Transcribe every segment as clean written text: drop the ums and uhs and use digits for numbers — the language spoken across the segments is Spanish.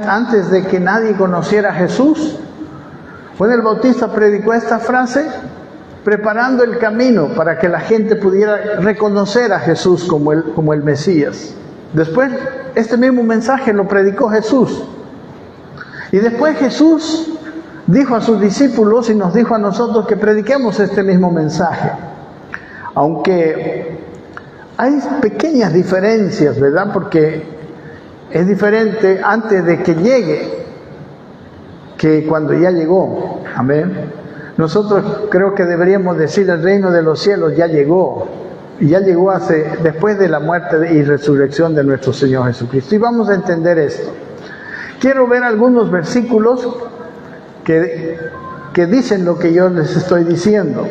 antes de que nadie conociera a Jesús. Juan el Bautista predicó esta frase preparando el camino para que la gente pudiera reconocer a Jesús como el Mesías. Después, este mismo mensaje lo predicó Jesús. Y después Jesús dijo a sus discípulos y nos dijo a nosotros que prediquemos este mismo mensaje. Aunque hay pequeñas diferencias, ¿verdad? Porque es diferente antes de que llegue que cuando ya llegó. Amén. Nosotros creo que deberíamos decir el reino de los cielos ya llegó. Y ya llegó después de la muerte y resurrección de nuestro Señor Jesucristo. Y vamos a entender esto. Quiero ver algunos versículos que dicen lo que yo les estoy diciendo.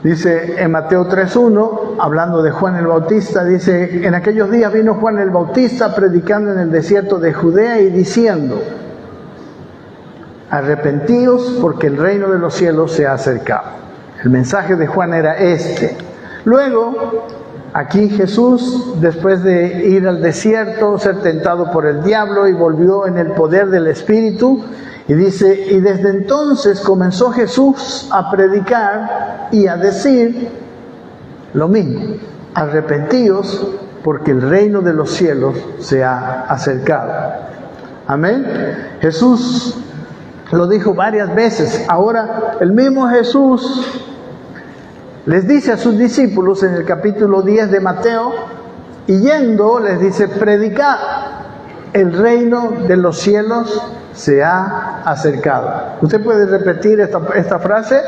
Dice en Mateo 3:1, hablando de Juan el Bautista, dice: en aquellos días vino Juan el Bautista predicando en el desierto de Judea y diciendo: arrepentíos porque el reino de los cielos se ha acercado. El mensaje de Juan era este. Luego, aquí Jesús, después de ir al desierto, ser tentado por el diablo, y volvió en el poder del Espíritu, y dice: y desde entonces comenzó Jesús a predicar y a decir lo mismo: arrepentíos porque el reino de los cielos se ha acercado. Amén. Jesús lo dijo varias veces. Ahora el mismo Jesús les dice a sus discípulos en el capítulo 10 de Mateo, y yendo les dice: predicad, el reino de los cielos se ha acercado. ¿Usted puede repetir esta frase?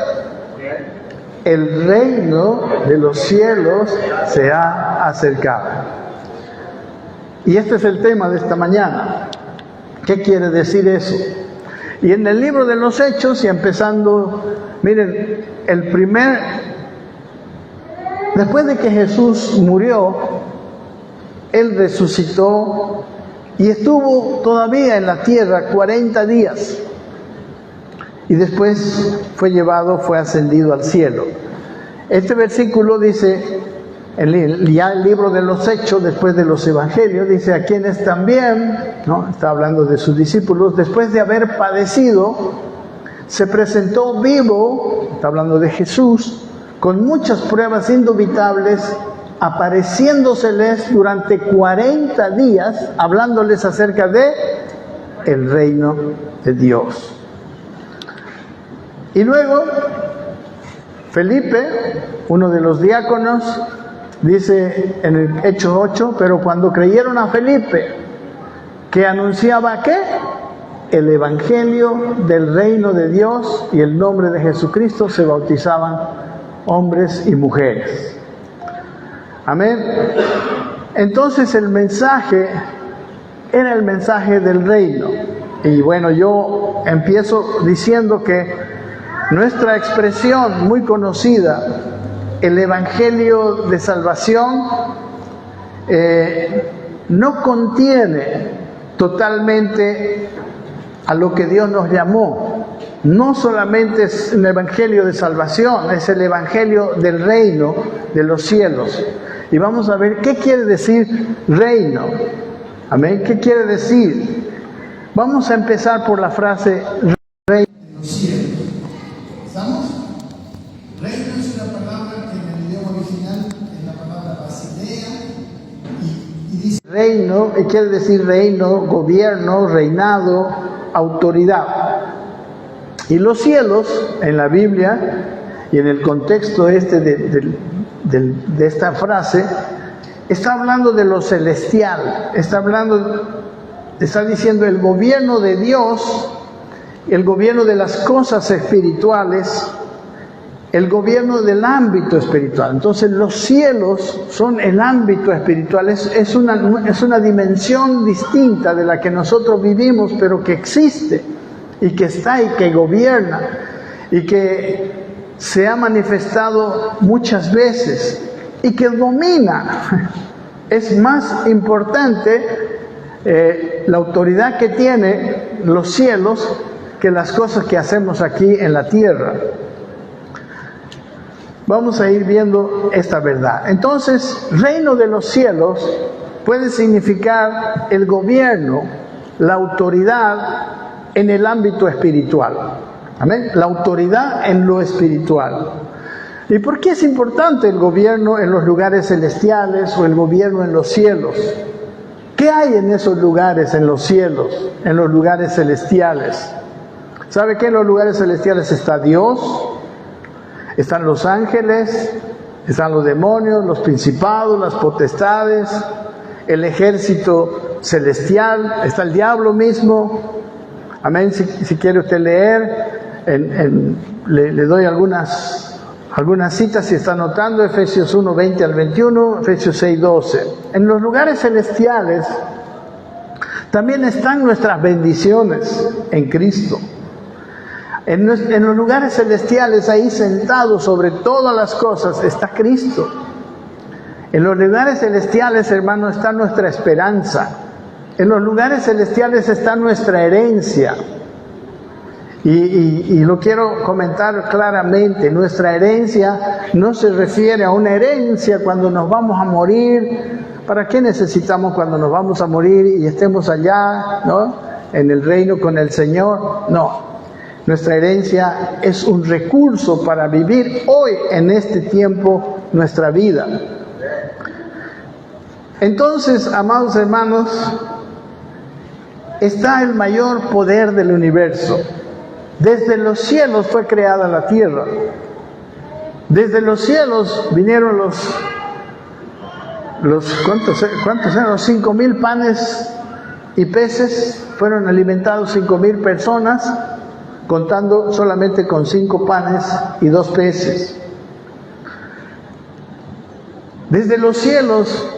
El reino de los cielos se ha acercado. Y este es el tema de esta mañana. ¿Qué quiere decir eso? Y en el libro de los Hechos, y empezando, miren, después de que Jesús murió, Él resucitó y estuvo todavía en la tierra 40 días. Y después fue ascendido al cielo. Este versículo dice, ya el libro de los Hechos, después de los Evangelios, dice: a quienes también, ¿no?, está hablando de sus discípulos, después de haber padecido, se presentó vivo, está hablando de Jesús, con muchas pruebas indubitables, apareciéndoseles durante 40 días, hablándoles acerca de el reino de Dios. Y luego, Felipe, uno de los diáconos, dice en el Hechos 8, pero cuando creyeron a Felipe, que anunciaba ¿qué? El evangelio del reino de Dios y el nombre de Jesucristo, se bautizaban hombres y mujeres. Amén. Entonces el mensaje era el mensaje del reino. Y bueno, yo empiezo diciendo que nuestra expresión muy conocida, el evangelio de salvación, no contiene totalmente a lo que Dios nos llamó. No solamente es un evangelio de salvación, es el evangelio del reino de los cielos. Y vamos a ver qué quiere decir reino. Amén. ¿Qué quiere decir? Vamos a empezar por la frase reino de los cielos. ¿Estamos? Reino es una palabra que en el idioma original es la palabra basilea, y dice reino, y quiere decir reino, gobierno, reinado, autoridad. Y los cielos, en la Biblia y en el contexto de esta frase, está hablando de lo celestial, está diciendo el gobierno de Dios, el gobierno de las cosas espirituales, el gobierno del ámbito espiritual. Entonces los cielos son el ámbito espiritual, es una dimensión distinta de la que nosotros vivimos, pero que existe y que está y que gobierna y que se ha manifestado muchas veces y que domina. Es más importante la autoridad que tiene los cielos que las cosas que hacemos aquí en la tierra. Vamos a ir viendo esta verdad. Entonces, reino de los cielos puede significar el gobierno, la autoridad en el ámbito espiritual. Amén. La autoridad en lo espiritual. ¿Y por qué es importante el gobierno en los lugares celestiales o el gobierno en los cielos? ¿Qué hay en esos lugares, en los cielos, en los lugares celestiales? ¿Sabe qué? En los lugares celestiales está Dios, están los ángeles, están los demonios, los principados, las potestades, el ejército celestial, está el diablo mismo. Amén. Si quiere usted leer, le doy algunas citas, si está anotando, Efesios 1, 20 al 21, Efesios 6, 12. En los lugares celestiales también están nuestras bendiciones en Cristo. En los lugares celestiales, ahí sentado sobre todas las cosas, está Cristo. En los lugares celestiales, hermano, está nuestra esperanza. En los lugares celestiales está nuestra herencia. Y lo quiero comentar claramente, nuestra herencia no se refiere a una herencia cuando nos vamos a morir. ¿Para qué necesitamos cuando nos vamos a morir y estemos allá, ¿no?, en el reino con el Señor? No, nuestra herencia es un recurso para vivir hoy, en este tiempo, nuestra vida. Entonces, amados hermanos, está el mayor poder del universo. Desde los cielos fue creada la tierra. Desde los cielos vinieron ¿cuántos eran? Los 5,000 panes y peces. Fueron alimentados 5,000 personas, contando solamente con 5 panes y 2 peces. Desde los cielos,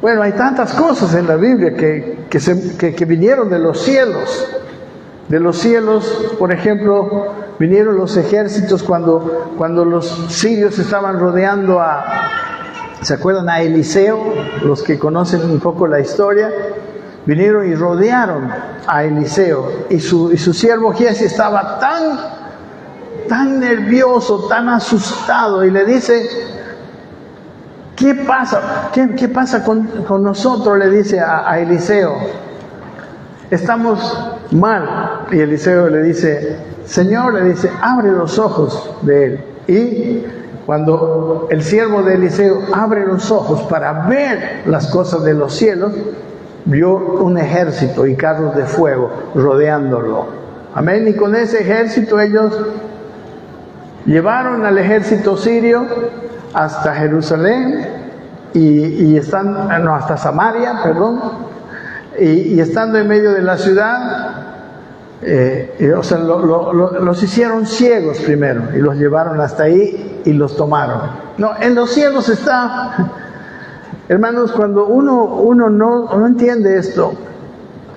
bueno, hay tantas cosas en la Biblia que vinieron de los cielos. De los cielos, por ejemplo, vinieron los ejércitos cuando los sirios estaban rodeando ¿se acuerdan? A Eliseo, los que conocen un poco la historia, vinieron y rodearon a Eliseo. Y su siervo Giezi estaba tan nervioso, tan asustado, y le dice: ¿qué pasa? ¿Qué pasa con nosotros? Le dice a Eliseo: estamos mal. Y Eliseo le dice: Señor, le dice, abre los ojos de él. Y cuando el siervo de Eliseo abre los ojos para ver las cosas de los cielos, vio un ejército y carros de fuego rodeándolo. Amén. Y con ese ejército ellos llevaron al ejército sirio hasta Jerusalén hasta Samaria, perdón. Y estando en medio de la ciudad, los hicieron ciegos primero y los llevaron hasta ahí y los tomaron. No, en los cielos está, hermanos, cuando uno no entiende esto,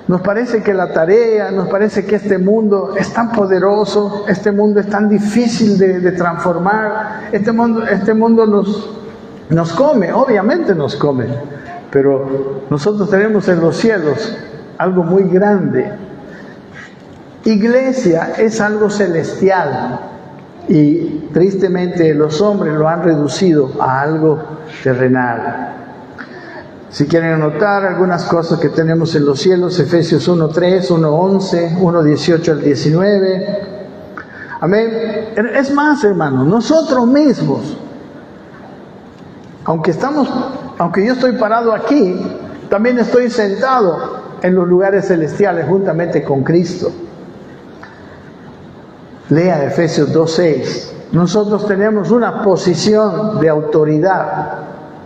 nos parece que la tarea, nos parece que este mundo es tan poderoso, este mundo es tan difícil de transformar, este mundo nos come, obviamente nos come. Pero nosotros tenemos en los cielos algo muy grande. Iglesia es algo celestial y tristemente los hombres lo han reducido a algo terrenal. Si quieren anotar algunas cosas que tenemos en los cielos, Efesios 1:3, 1:11, 1:18 al 19. Amén. Es más, hermanos, nosotros mismos, aunque yo estoy parado aquí, también estoy sentado en los lugares celestiales juntamente con Cristo. Lea Efesios 2:6. Nosotros tenemos una posición de autoridad.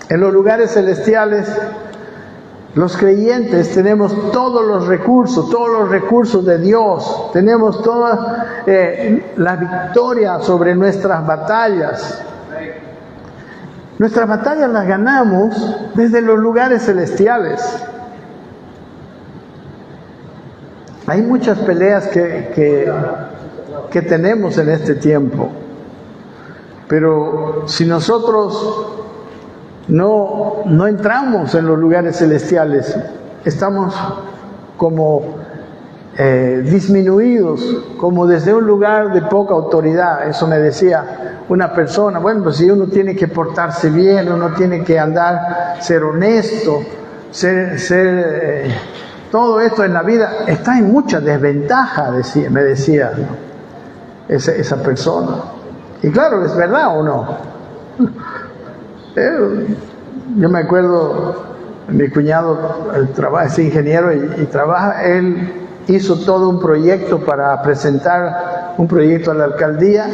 En los lugares celestiales, los creyentes tenemos todos los recursos de Dios. Tenemos toda la victoria sobre nuestras batallas. Nuestras batallas las ganamos desde los lugares celestiales. Hay muchas peleas que tenemos en este tiempo, pero si nosotros no entramos en los lugares celestiales, estamos como disminuidos, como desde un lugar de poca autoridad. Eso me decía una persona: bueno, pues si uno tiene que portarse bien, uno tiene que ser honesto, todo esto en la vida está en mucha desventaja, me decía, ¿no? esa persona. Y claro, ¿es verdad o no? Yo me acuerdo, mi cuñado es ingeniero y trabaja, él hizo todo un proyecto para presentar un proyecto a la alcaldía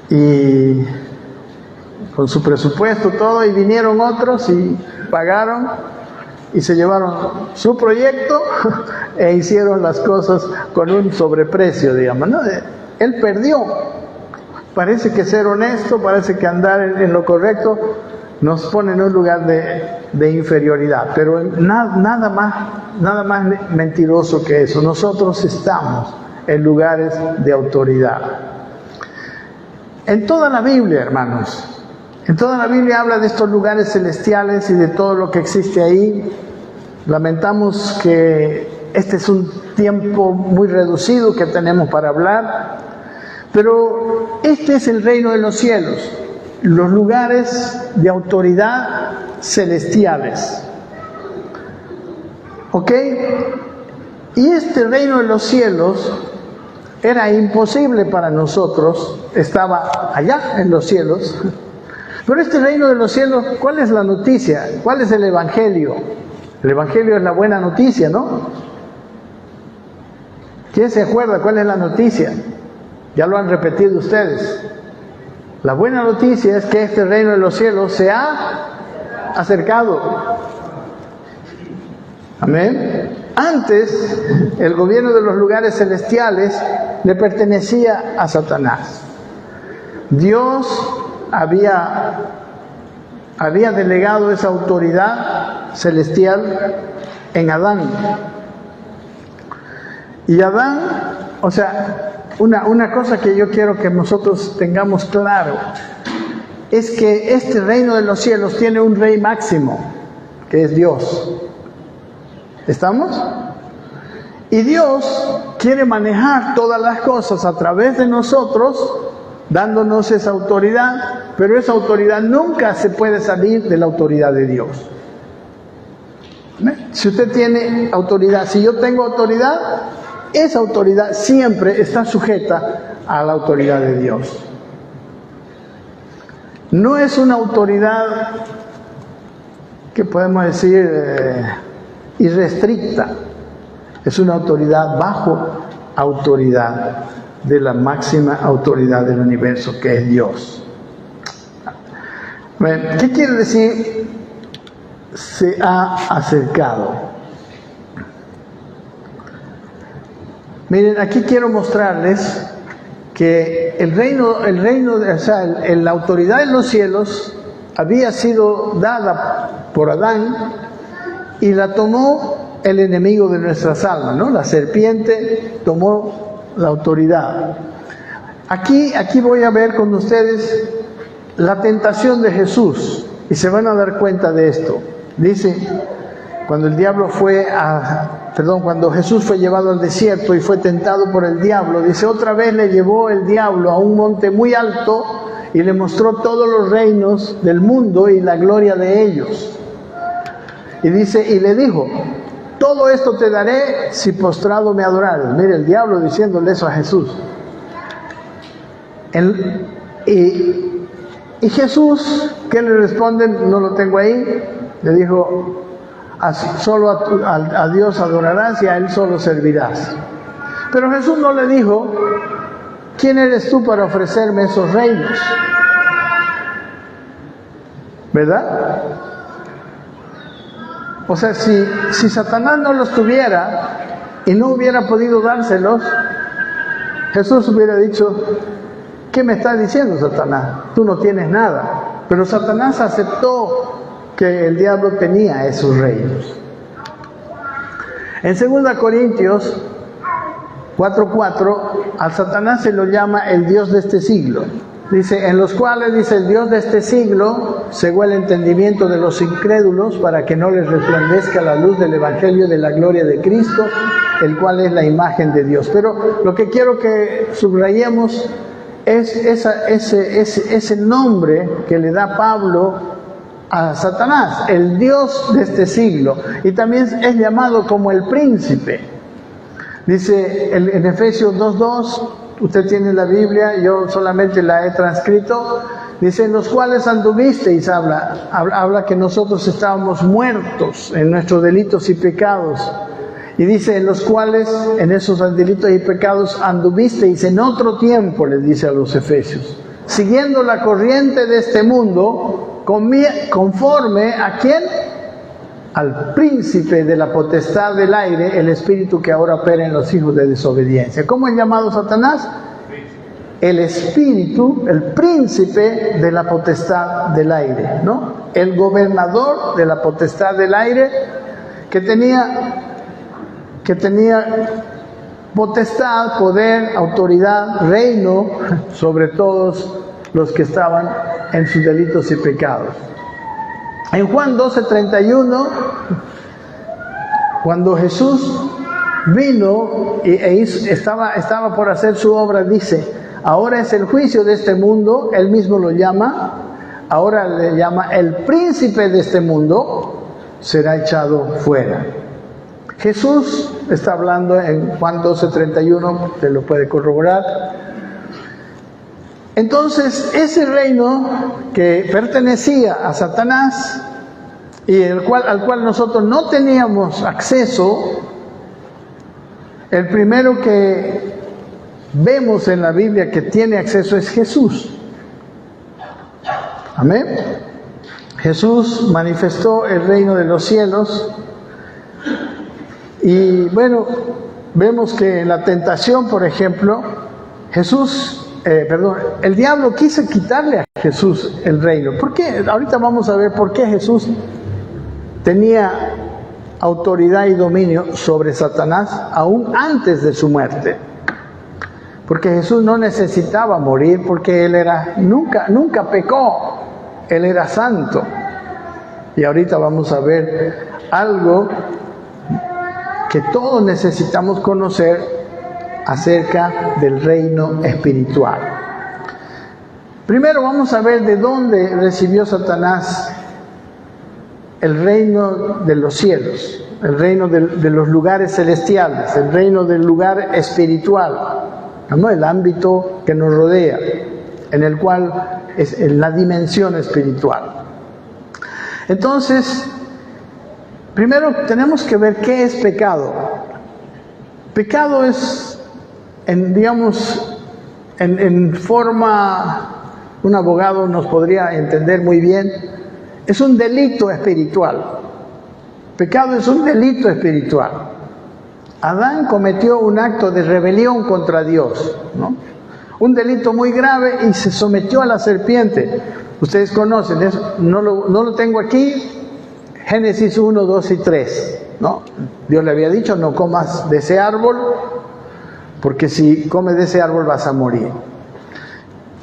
y con su presupuesto todo, y vinieron otros y pagaron y se llevaron su proyecto e hicieron las cosas con un sobreprecio, digamos, ¿no? Él perdió. Parece que ser honesto, parece que andar en lo correcto nos pone en un lugar de inferioridad, pero nada más mentiroso que eso. Nosotros estamos en lugares de autoridad. En toda la Biblia, hermanos, en toda la Biblia habla de estos lugares celestiales y de todo lo que existe ahí. Lamentamos que este es un tiempo muy reducido que tenemos para hablar, pero este es el reino de los cielos, los lugares de autoridad celestiales. ¿Ok? Y este reino de los cielos era imposible para nosotros, estaba allá en los cielos. Pero este reino de los cielos, ¿cuál es la noticia? ¿Cuál es el evangelio? El evangelio es la buena noticia, ¿no? ¿Quién se acuerda cuál es la noticia? Ya lo han repetido ustedes. La buena noticia es que este reino de los cielos se ha acercado. Amén. Antes, el gobierno de los lugares celestiales le pertenecía a Satanás. Dios había delegado esa autoridad celestial en Adán. Y Adán, o sea, una cosa que yo quiero que nosotros tengamos claro, es que este reino de los cielos tiene un rey máximo, que es Dios. ¿Estamos? Y Dios quiere manejar todas las cosas a través de nosotros, dándonos esa autoridad, pero esa autoridad nunca se puede salir de la autoridad de Dios. Si usted tiene autoridad, si yo tengo autoridad, esa autoridad siempre está sujeta a la autoridad de Dios. No es una autoridad que podemos decir irrestricta, es una autoridad bajo autoridad de la máxima autoridad del universo, que es Dios. ¿Qué quiere decir? Se ha acercado. Miren, aquí quiero mostrarles que la autoridad en los cielos había sido dada por Adán y la tomó el enemigo de nuestras almas, ¿no? La serpiente tomó la autoridad. Aquí voy a ver con ustedes la tentación de Jesús y se van a dar cuenta de esto. Dice, cuando Jesús fue llevado al desierto y fue tentado por el diablo, dice, otra vez le llevó el diablo a un monte muy alto y le mostró todos los reinos del mundo y la gloria de ellos. Y dice, y le dijo, todo esto te daré si postrado me adorares. Mire, el diablo diciéndole eso a Jesús. Y Jesús, ¿qué le responden? No lo tengo ahí. Le dijo, solo a Dios adorarás y a Él solo servirás. Pero Jesús no le dijo, ¿quién eres tú para ofrecerme esos reinos? ¿Verdad? O sea, si Satanás no los tuviera y no hubiera podido dárselos, Jesús hubiera dicho, ¿qué me estás diciendo, Satanás? Tú no tienes nada. Pero Satanás aceptó que el diablo tenía esos reinos. En 2 Corintios 4:4, a Satanás se lo llama el Dios de este siglo. Dice, en los cuales, dice, el Dios de este siglo cegó el entendimiento de los incrédulos para que no les resplandezca la luz del Evangelio de la gloria de Cristo, el cual es la imagen de Dios. Pero lo que quiero que subrayemos es ese nombre que le da Pablo a Satanás, el Dios de este siglo, y también es llamado como el príncipe. Dice en Efesios 2:2, usted tiene la Biblia, yo solamente la he transcrito, dice, en los cuales anduvisteis, habla que nosotros estábamos muertos en nuestros delitos y pecados, y dice, en los cuales, en esos delitos y pecados anduvisteis en otro tiempo, les dice a los efesios, siguiendo la corriente de este mundo, conforme a ¿quién? Al príncipe de la potestad del aire, el espíritu que ahora opera en los hijos de desobediencia. ¿Cómo es llamado Satanás? El espíritu, el príncipe de la potestad del aire, ¿no? El gobernador de la potestad del aire que tenía potestad, poder, autoridad, reino sobre todos los que estaban en sus delitos y pecados. En Juan 12:31, cuando Jesús vino estaba por hacer su obra, dice, ahora es el juicio de este mundo, él mismo lo llama, ahora le llama el príncipe de este mundo, será echado fuera. Jesús está hablando en Juan 12:31, usted lo puede corroborar. Entonces, ese reino que pertenecía a Satanás y al cual nosotros no teníamos acceso, el primero que vemos en la Biblia que tiene acceso es Jesús. Amén. Jesús manifestó el reino de los cielos. Y bueno, vemos que en la tentación, por ejemplo, el diablo quiso quitarle a Jesús el reino. ¿Por qué? Ahorita vamos a ver por qué Jesús tenía autoridad y dominio sobre Satanás aún antes de su muerte. Porque Jesús no necesitaba morir, porque él nunca pecó, él era santo. Y ahorita vamos a ver algo que todos necesitamos conocer acerca del reino espiritual. Primero vamos a ver de dónde recibió Satanás el reino de los cielos, el reino de los lugares celestiales, el reino del lugar espiritual, ¿no? El ámbito que nos rodea, en el cual es en la dimensión espiritual. Entonces, primero tenemos que ver qué es pecado. Pecado es, en forma, un abogado nos podría entender muy bien, es un delito espiritual. Pecado es un delito espiritual. Adán cometió un acto de rebelión contra Dios, ¿no? Un delito muy grave y se sometió a la serpiente. Ustedes conocen eso, no lo tengo aquí. Génesis 1, 2 y 3, ¿no? Dios le había dicho, no comas de ese árbol, porque si comes de ese árbol vas a morir.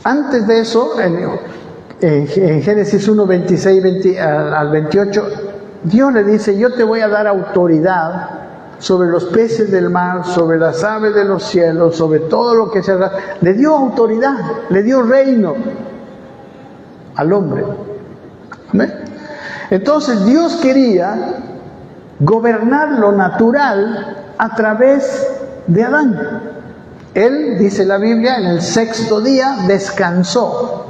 Antes de eso, en Génesis 1, 26 al 28, Dios le dice, yo te voy a dar autoridad sobre los peces del mar, sobre las aves de los cielos, sobre todo lo que se haga. Le dio autoridad, le dio reino al hombre. ¿Amén? Entonces Dios quería gobernar lo natural a través de Adán. Él, dice la Biblia, en el sexto día descansó.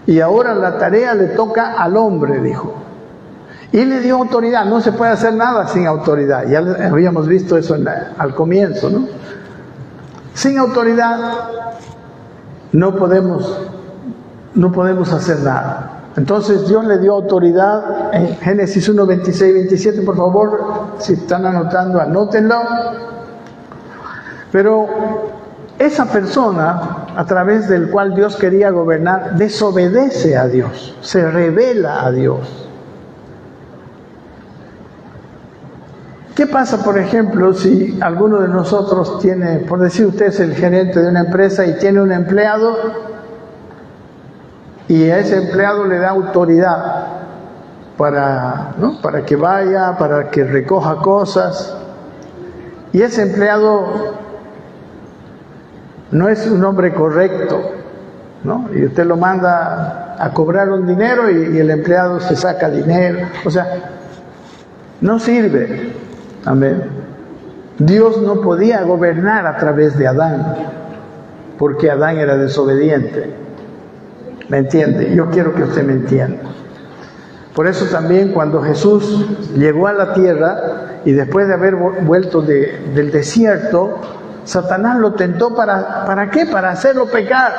Y ahora la tarea le toca al hombre, dijo. Y le dio autoridad. No se puede hacer nada sin autoridad. Ya habíamos visto eso al comienzo, ¿no? Sin autoridad no podemos hacer nada. Entonces Dios le dio autoridad en Génesis 1, 26, 27, por favor, si están anotando, anótenlo. Pero esa persona, a través del cual Dios quería gobernar, desobedece a Dios, se rebela a Dios. ¿Qué pasa, por ejemplo, si alguno de nosotros tiene, por decir usted es el gerente de una empresa y tiene un empleado, y a ese empleado le da autoridad para que vaya, para que recoja cosas, y ese empleado no es un hombre correcto, ¿no? Y usted lo manda a cobrar un dinero y el empleado se saca dinero. O sea, no sirve. Amén. Dios no podía gobernar a través de Adán, porque Adán era desobediente. ¿Me entiende? Yo quiero que usted me entienda. Por eso también cuando Jesús llegó a la tierra y después de haber vuelto del desierto, Satanás lo tentó ¿para qué? Para hacerlo pecar.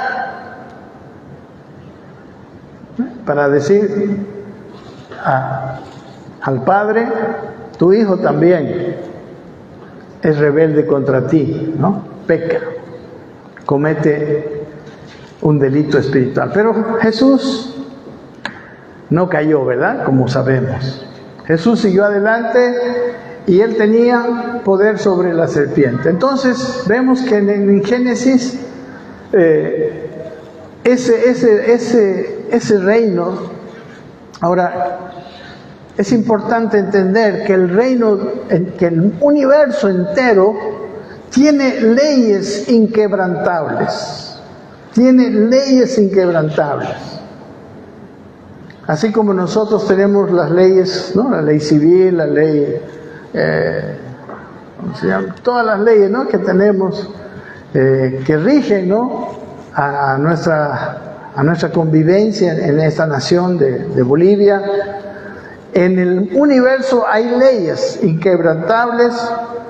Para decir al Padre, tu hijo también es rebelde contra ti, ¿no? Peca, comete un delito espiritual. Pero Jesús no cayó, ¿verdad? Como sabemos. Jesús siguió adelante y él tenía poder sobre la serpiente. Entonces vemos que en Génesis ese reino, ahora es importante entender que el reino, que el universo entero tiene leyes inquebrantables. Tiene leyes inquebrantables. Así como nosotros tenemos las leyes, ¿no? La ley civil, la ley, ¿cómo se llama? Todas las leyes, ¿no? Que tenemos, que rigen, ¿no? a nuestra convivencia en esta nación de Bolivia. En el universo hay leyes inquebrantables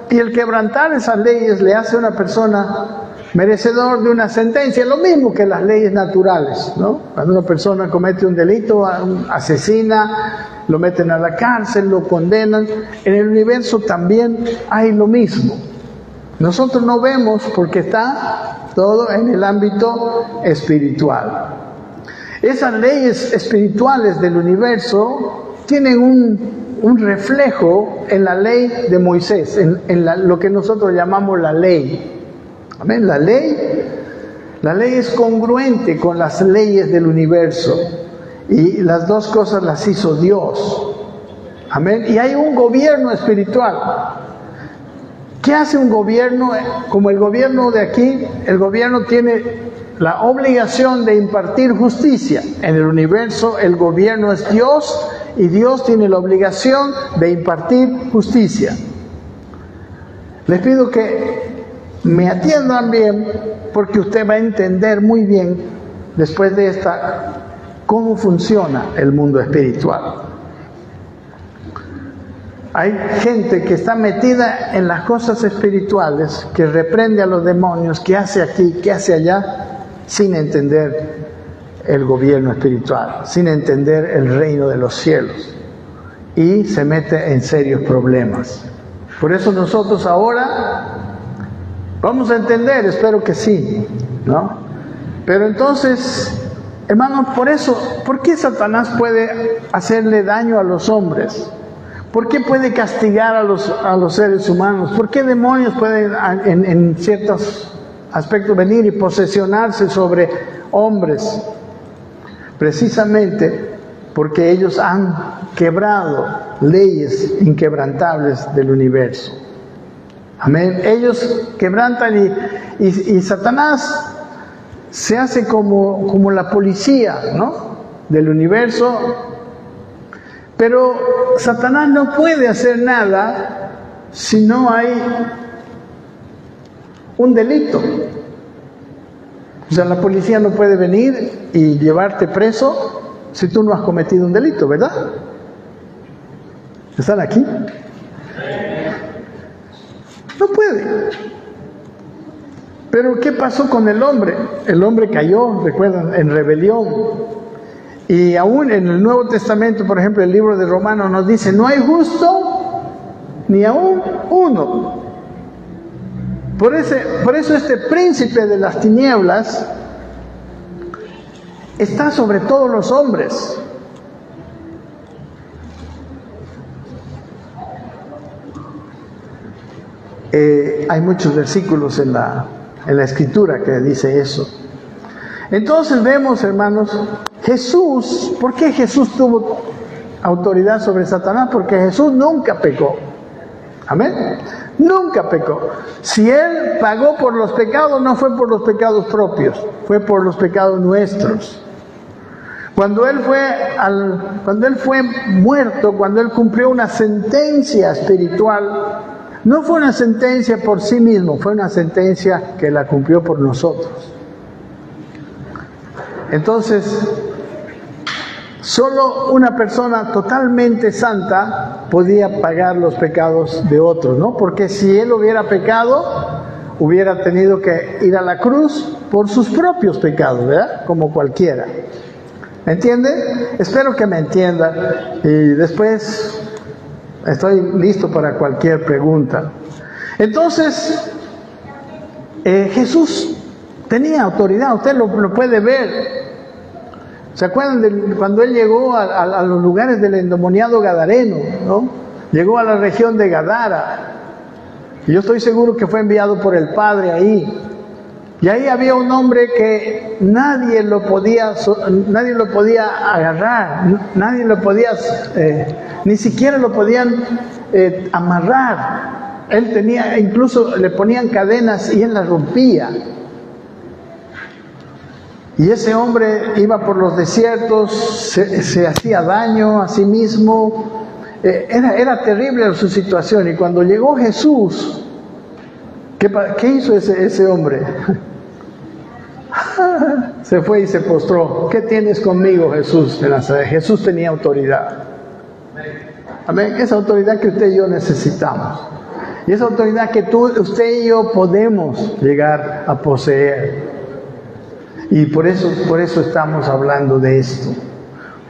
y el quebrantar esas leyes le hace a una persona merecedor de una sentencia, lo mismo que las leyes naturales, ¿no? Cuando una persona comete un delito, asesina, lo meten a la cárcel, lo condenan. En el universo también hay lo mismo. Nosotros no vemos porque está todo en el ámbito espiritual. Esas leyes espirituales del universo tienen un reflejo en la ley de Moisés, en lo que nosotros llamamos la ley. Amén. La ley es congruente con las leyes del universo y las dos cosas las hizo Dios. Amén. Y hay un gobierno espiritual. ¿Qué hace un gobierno? Como el gobierno de aquí, el gobierno tiene la obligación de impartir justicia. En el universo el gobierno es Dios y Dios tiene la obligación de impartir justicia. Les pido que me atiendan bien, porque usted va a entender muy bien después de esta cómo funciona el mundo espiritual. Hay gente que está metida en las cosas espirituales, que reprende a los demonios, que hace aquí, que hace allá, sin entender el gobierno espiritual, sin entender el reino de los cielos, y se mete en serios problemas. Por eso nosotros ahora vamos a entender, espero que sí, ¿no? Pero entonces, hermanos, ¿por qué Satanás puede hacerle daño a los hombres? ¿Por qué puede castigar a los seres humanos? ¿Por qué demonios pueden en ciertos aspectos venir y posesionarse sobre hombres? Precisamente porque ellos han quebrado leyes inquebrantables del universo. Amén. Ellos quebrantan y Satanás se hace como la policía, ¿no? Del universo. Pero Satanás no puede hacer nada si no hay un delito. O sea, la policía no puede venir y llevarte preso si tú no has cometido un delito, ¿verdad? ¿Están aquí? No puede. Pero ¿qué pasó con el hombre? El hombre cayó, recuerdan, en rebelión. Y aún en el Nuevo Testamento, por ejemplo, el libro de Romanos nos dice, no hay justo ni aún uno. Por eso este príncipe de las tinieblas está sobre todos los hombres. Hay muchos versículos en la Escritura que dice eso. Entonces vemos, hermanos, Jesús, ¿por qué Jesús tuvo autoridad sobre Satanás? Porque Jesús nunca pecó. Amén. Nunca pecó. Si Él pagó por los pecados, no fue por los pecados propios, fue por los pecados nuestros. Cuando él fue muerto, cuando él cumplió una sentencia espiritual, no fue una sentencia por sí mismo, fue una sentencia que la cumplió por nosotros. Entonces, solo una persona totalmente santa podía pagar los pecados de otros, ¿no? Porque si él hubiera pecado, hubiera tenido que ir a la cruz por sus propios pecados, ¿verdad? Como cualquiera. ¿Me entiende? Espero que me entienda y después estoy listo para cualquier pregunta. Entonces, Jesús tenía autoridad, usted lo puede ver. ¿Se acuerdan de cuando él llegó a los lugares del endemoniado gadareno, ¿no? Llegó a la región de Gadara. Y yo estoy seguro que fue enviado por el Padre ahí. Y ahí había un hombre que nadie lo podía agarrar, nadie lo podía, ni siquiera lo podían amarrar. Él tenía, incluso le ponían cadenas y él las rompía. Y ese hombre iba por los desiertos, se hacía daño a sí mismo, era terrible su situación. Y cuando llegó Jesús, ¿qué hizo ese hombre? Se fue y se postró. ¿Qué tienes conmigo, Jesús de Nazaret? Jesús tenía autoridad. Amén. Esa autoridad que usted y yo necesitamos. Y esa autoridad que usted y yo podemos llegar a poseer. Y por eso estamos hablando de esto.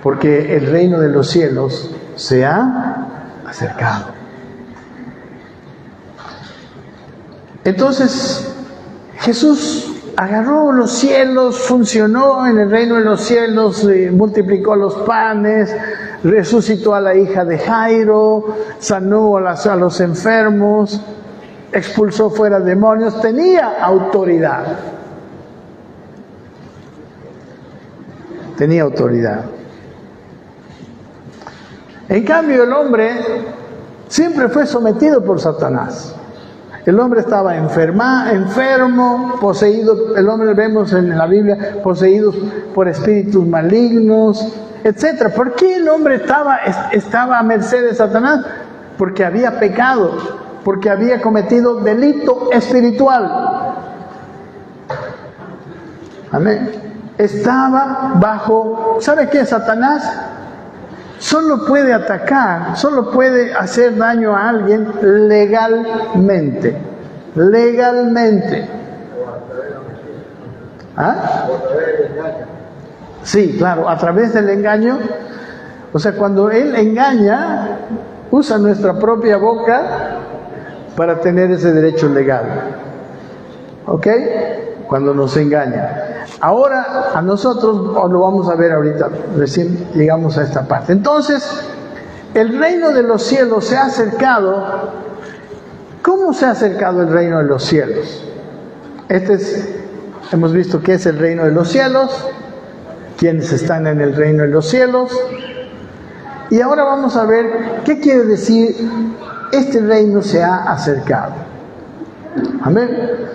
Porque el reino de los cielos se ha acercado. Entonces, Jesús agarró los cielos, funcionó en el reino de los cielos, multiplicó los panes, resucitó a la hija de Jairo, sanó a los enfermos, expulsó fuera demonios, tenía autoridad. Tenía autoridad. En cambio, el hombre siempre fue sometido por Satanás. El hombre estaba enfermo, poseído, el hombre vemos en la Biblia, poseídos por espíritus malignos, etc. ¿Por qué el hombre estaba a merced de Satanás? Porque había pecado, porque había cometido delito espiritual. Amén. Estaba bajo, ¿sabe qué? Satanás solo puede atacar, solo puede hacer daño a alguien legalmente. Legalmente. ¿Ah? Sí, claro, a través del engaño. O sea, cuando él engaña, usa nuestra propia boca para tener ese derecho legal. ¿Ok? Cuando nos engaña. Ahora a nosotros, lo vamos a ver ahorita, recién llegamos a esta parte. Entonces, el reino de los cielos se ha acercado. ¿Cómo se ha acercado el reino de los cielos? Hemos visto qué es el reino de los cielos, quiénes están en el reino de los cielos. Y ahora vamos a ver qué quiere decir este reino se ha acercado. Amén.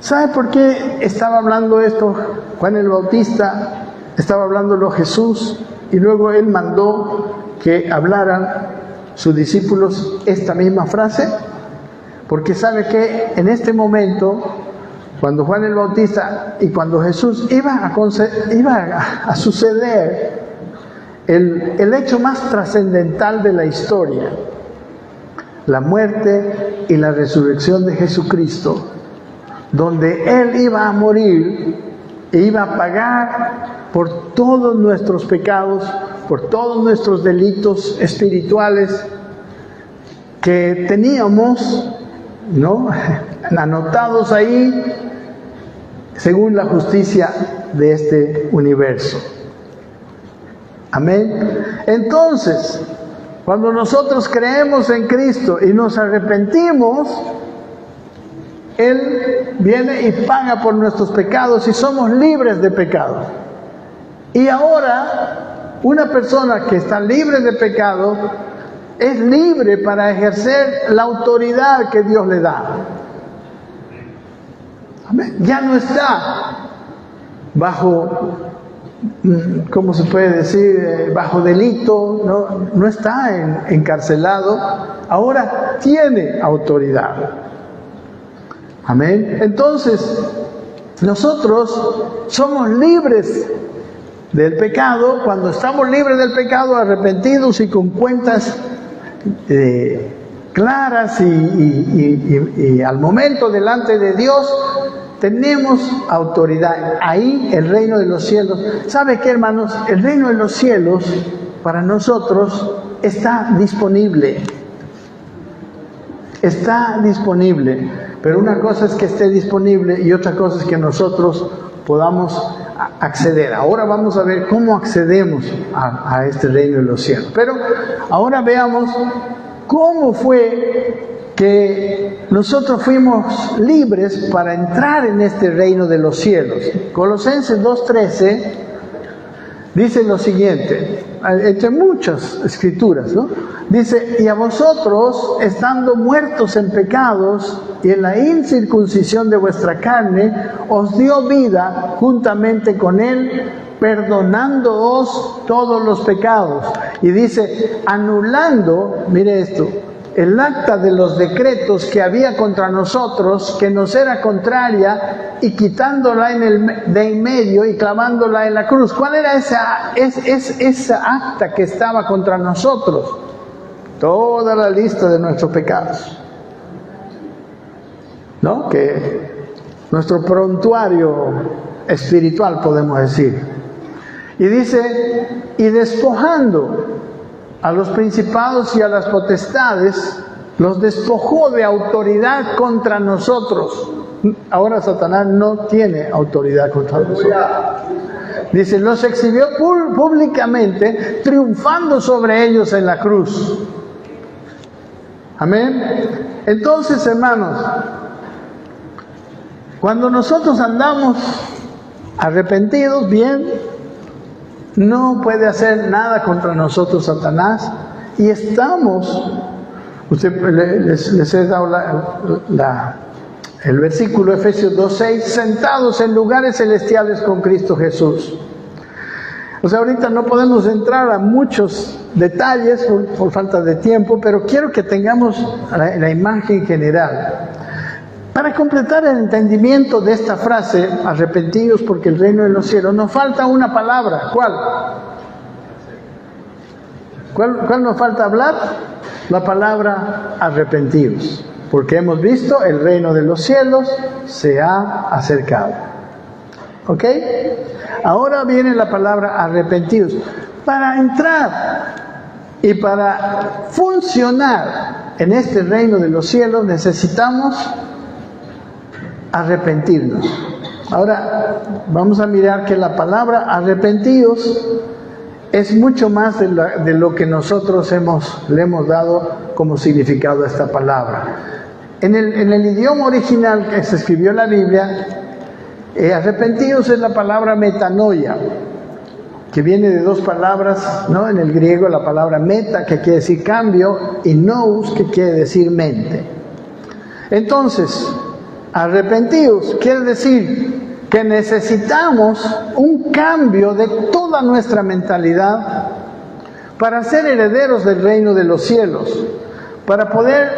¿Sabe por qué estaba hablando esto Juan el Bautista? Estaba hablándolo Jesús y luego él mandó que hablaran sus discípulos esta misma frase. Porque sabe que en este momento, cuando Juan el Bautista y cuando Jesús iba a suceder el hecho más trascendental de la historia, la muerte y la resurrección de Jesucristo, donde Él iba a morir e iba a pagar por todos nuestros pecados, por todos nuestros delitos espirituales que teníamos, ¿no?, anotados ahí según la justicia de este universo. Amén. Entonces, cuando nosotros creemos en Cristo y nos arrepentimos, Él viene y paga por nuestros pecados y somos libres de pecado. Y ahora, una persona que está libre de pecado es libre para ejercer la autoridad que Dios le da. Amén. Ya no está bajo ¿cómo se puede decir? Bajo delito, no está encarcelado, ahora tiene autoridad. Amén. Entonces, nosotros somos libres del pecado. Cuando estamos libres del pecado, arrepentidos y con cuentas claras y al momento delante de Dios, tenemos autoridad. Ahí el reino de los cielos. ¿Sabe qué, hermanos? El reino de los cielos para nosotros está disponible. Está disponible. Pero una cosa es que esté disponible y otra cosa es que nosotros podamos acceder. Ahora vamos a ver cómo accedemos a este reino de los cielos. Pero ahora veamos cómo fue que nosotros fuimos libres para entrar en este reino de los cielos. Colosenses 2:13 dice lo siguiente, entre muchas escrituras, ¿no? Dice: y a vosotros, estando muertos en pecados y en la incircuncisión de vuestra carne, os dio vida juntamente con Él, perdonándoos todos los pecados. Y dice, anulando, mire esto, el acta de los decretos que había contra nosotros, que nos era contraria, y quitándola de en medio y clavándola en la cruz. ¿Cuál era esa acta que estaba contra nosotros? Toda la lista de nuestros pecados, ¿no? Que nuestro prontuario espiritual, podemos decir. Y dice, y despojando a los principados y a las potestades, los despojó de autoridad contra nosotros. Ahora Satanás no tiene autoridad contra nosotros. Dice, los exhibió públicamente, triunfando sobre ellos en la cruz. Amén. Entonces, hermanos, cuando nosotros andamos arrepentidos, bien, no puede hacer nada contra nosotros Satanás, y estamos, les he dado el versículo Efesios 2:6, sentados en lugares celestiales con Cristo Jesús. O sea, ahorita no podemos entrar a muchos detalles por falta de tiempo, pero quiero que tengamos la imagen general. Para completar el entendimiento de esta frase, arrepentidos porque el reino de los cielos, nos falta una palabra. ¿Cuál nos falta hablar? La palabra arrepentidos. Porque hemos visto, el reino de los cielos se ha acercado. ¿Ok? Ahora viene la palabra arrepentidos. Para entrar y para funcionar en este reino de los cielos necesitamos arrepentirnos. Ahora vamos a mirar que la palabra arrepentidos es mucho más de lo que nosotros le hemos dado como significado a esta palabra. En el idioma original que se escribió en la Biblia, arrepentidos es la palabra metanoia, que viene de dos palabras, ¿no? En el griego la palabra meta, que quiere decir cambio, y nous, que quiere decir mente. Entonces, arrepentidos quiere decir que necesitamos un cambio de toda nuestra mentalidad para ser herederos del reino de los cielos, para poder,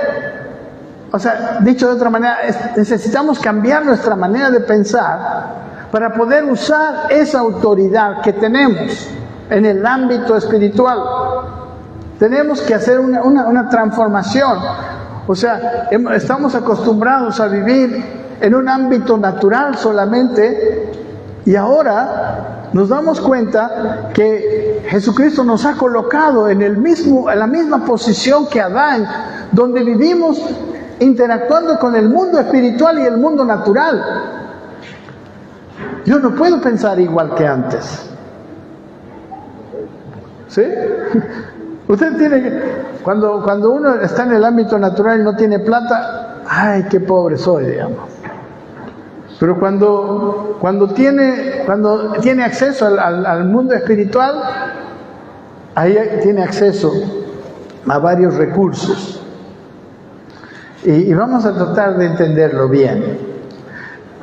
o sea, dicho de otra manera, necesitamos cambiar nuestra manera de pensar para poder usar esa autoridad que tenemos en el ámbito espiritual. Tenemos que hacer una transformación. O sea, estamos acostumbrados a vivir en un ámbito natural solamente, y ahora nos damos cuenta que Jesucristo nos ha colocado en la misma posición que Adán, donde vivimos interactuando con el mundo espiritual y el mundo natural. Yo no puedo pensar igual que antes. ¿Sí? Usted tiene que, cuando uno está en el ámbito natural y no tiene plata, ay, qué pobre soy, digamos. Pero cuando tiene acceso al mundo espiritual, ahí tiene acceso a varios recursos. Y vamos a tratar de entenderlo bien.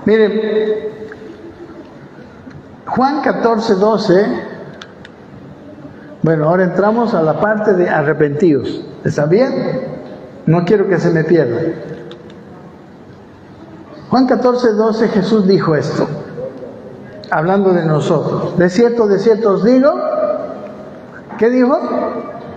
Miren, Juan 14:12. Bueno, ahora entramos a la parte de arrepentidos. ¿Está bien? No quiero que se me pierda. Juan 14:12, Jesús dijo esto, hablando de nosotros. De cierto os digo, ¿qué dijo?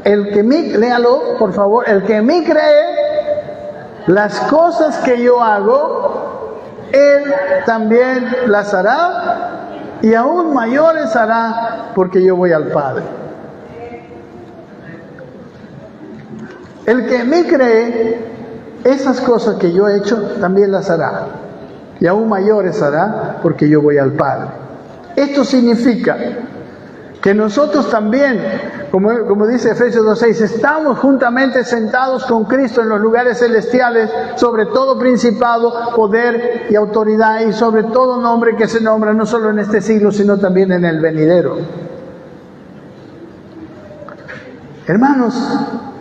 El que léalo, por favor, el que en mí cree, las cosas que yo hago, él también las hará, y aún mayores hará, porque yo voy al Padre. El que en mí cree, esas cosas que yo he hecho, también las hará. Y aún mayores hará, porque yo voy al Padre. Esto significa que nosotros también, como dice Efesios 2:6, estamos juntamente sentados con Cristo en los lugares celestiales, sobre todo principado, poder y autoridad, y sobre todo nombre que se nombra no solo en este siglo, sino también en el venidero. Hermanos,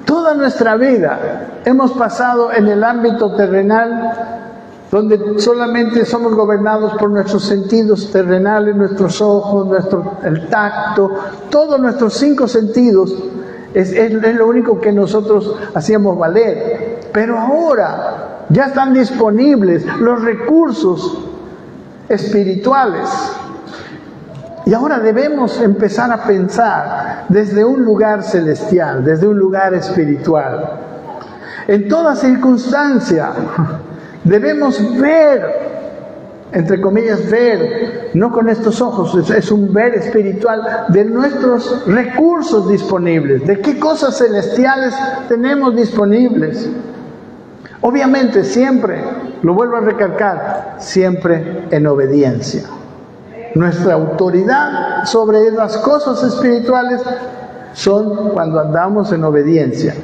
toda nuestra vida hemos pasado en el ámbito terrenal, donde solamente somos gobernados por nuestros sentidos terrenales, nuestros ojos, el tacto, todos nuestros 5 sentidos, es lo único que nosotros hacíamos valer. Pero ahora ya están disponibles los recursos espirituales. Y ahora debemos empezar a pensar desde un lugar celestial, desde un lugar espiritual. En toda circunstancia debemos ver, entre comillas, ver, no con estos ojos, es un ver espiritual de nuestros recursos disponibles, de qué cosas celestiales tenemos disponibles. Obviamente siempre, lo vuelvo a recalcar, siempre en obediencia. Nuestra autoridad sobre las cosas espirituales son cuando andamos en obediencia.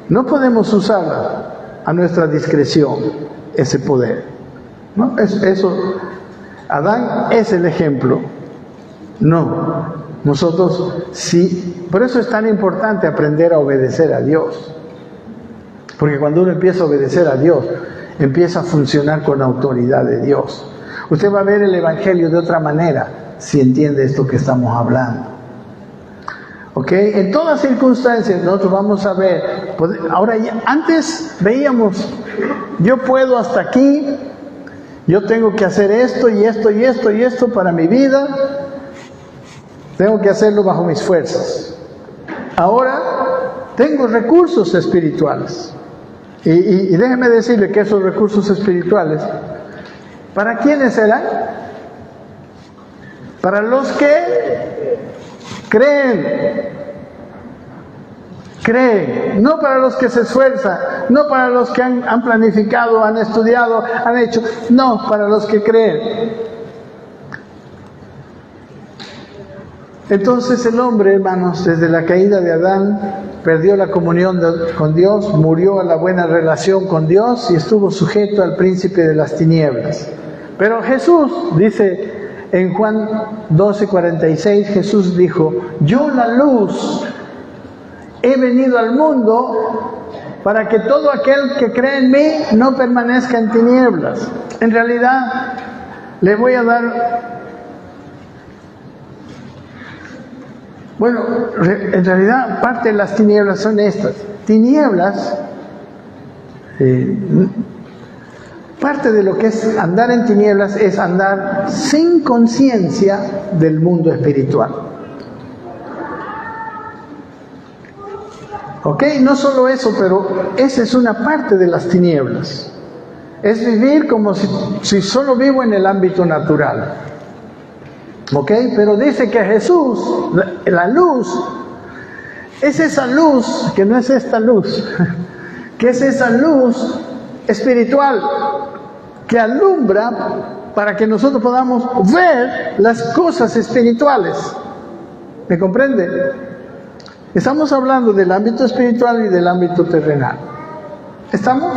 No podemos usarla a nuestra discreción, ese poder, ¿no? Eso, Adán es el ejemplo. No, nosotros sí. Por eso es tan importante aprender a obedecer a Dios. Porque cuando uno empieza a obedecer a Dios, empieza a funcionar con la autoridad de Dios. Usted va a ver el Evangelio de otra manera si entiende esto que estamos hablando. ¿Ok? En todas circunstancias nosotros vamos a ver. Ahora, antes veíamos, yo puedo hasta aquí, yo tengo que hacer esto y esto y esto y esto para mi vida, tengo que hacerlo bajo mis fuerzas. Ahora tengo recursos espirituales. Y déjeme decirle que esos recursos espirituales, ¿para quiénes serán? Para los que creen, no para los que se esfuerzan, no para los que han planificado, han estudiado, han hecho, no, para los que creen. Entonces el hombre, hermanos, desde la caída de Adán, perdió la comunión con Dios, murió a la buena relación con Dios y estuvo sujeto al príncipe de las tinieblas. Pero Jesús, dice en Juan 12:46, Jesús dijo, yo la luz he venido al mundo para que todo aquel que cree en mí no permanezca en tinieblas. En realidad, le voy a dar... Bueno, en realidad parte de las tinieblas son estas. Tinieblas, parte de lo que es andar en tinieblas es andar sin conciencia del mundo espiritual. ¿Ok? No solo eso, pero esa es una parte de las tinieblas. Es vivir como si solo vivo en el ámbito natural. ¿Ok? Pero dice que Jesús, la luz, es esa luz, que no es esta luz, que es esa luz espiritual que alumbra para que nosotros podamos ver las cosas espirituales. ¿Me comprende? Estamos hablando del ámbito espiritual y del ámbito terrenal. ¿Estamos?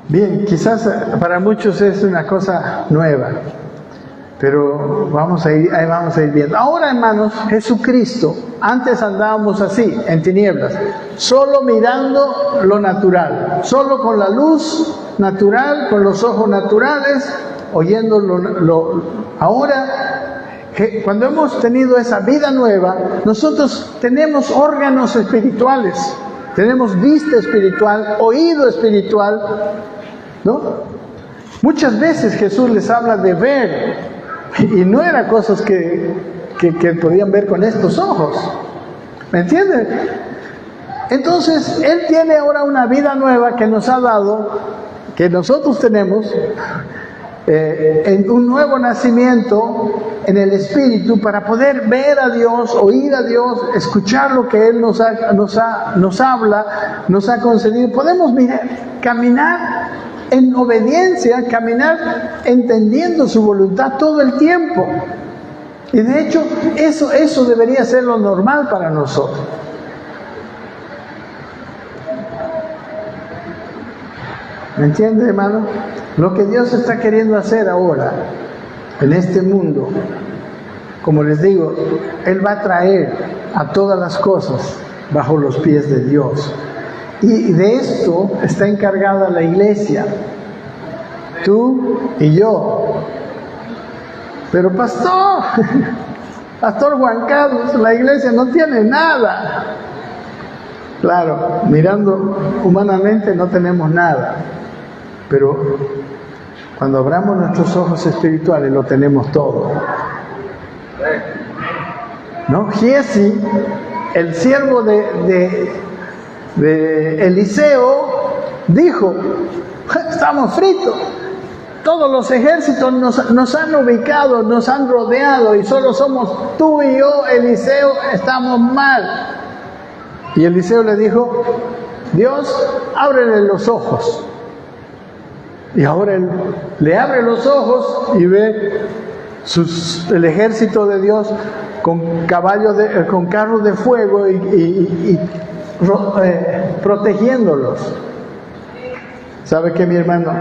Bien, quizás para muchos es una cosa nueva, Pero ahí vamos a ir viendo. Ahora, hermanos, Jesucristo, antes andábamos así, en tinieblas, solo mirando lo natural, solo con la luz natural, con los ojos naturales, oyendo ahora, cuando hemos tenido esa vida nueva, nosotros tenemos órganos espirituales, tenemos vista espiritual, oído espiritual, ¿no? Muchas veces Jesús les habla de ver, y no eran cosas que podían ver con estos ojos. ¿Me entienden? Entonces, Él tiene ahora una vida nueva que nos ha dado, que nosotros tenemos, en un nuevo nacimiento en el Espíritu, para poder ver a Dios, oír a Dios, escuchar lo que Él nos habla, nos ha concedido. Podemos caminar en obediencia, caminar entendiendo su voluntad todo el tiempo. Y de hecho, eso debería ser lo normal para nosotros. ¿Me entiende, hermano? Lo que Dios está queriendo hacer ahora en este mundo, como les digo, Él va a traer a todas las cosas bajo los pies de Dios. Y de esto está encargada la iglesia, tú y yo. Pero pastor Juan Carlos, la iglesia no tiene nada. Claro, mirando humanamente no tenemos nada, pero cuando abramos nuestros ojos espirituales lo tenemos todo. ¿No? Giesi, el siervo de Eliseo, dijo: estamos fritos, todos los ejércitos nos han ubicado, nos han rodeado, y solo somos tú y yo, Eliseo, estamos mal. Y Eliseo le dijo: Dios, ábrele los ojos. Y ahora él le abre los ojos y ve el ejército de Dios con carros de fuego y protegiéndolos. ¿Sabe qué, mi hermano?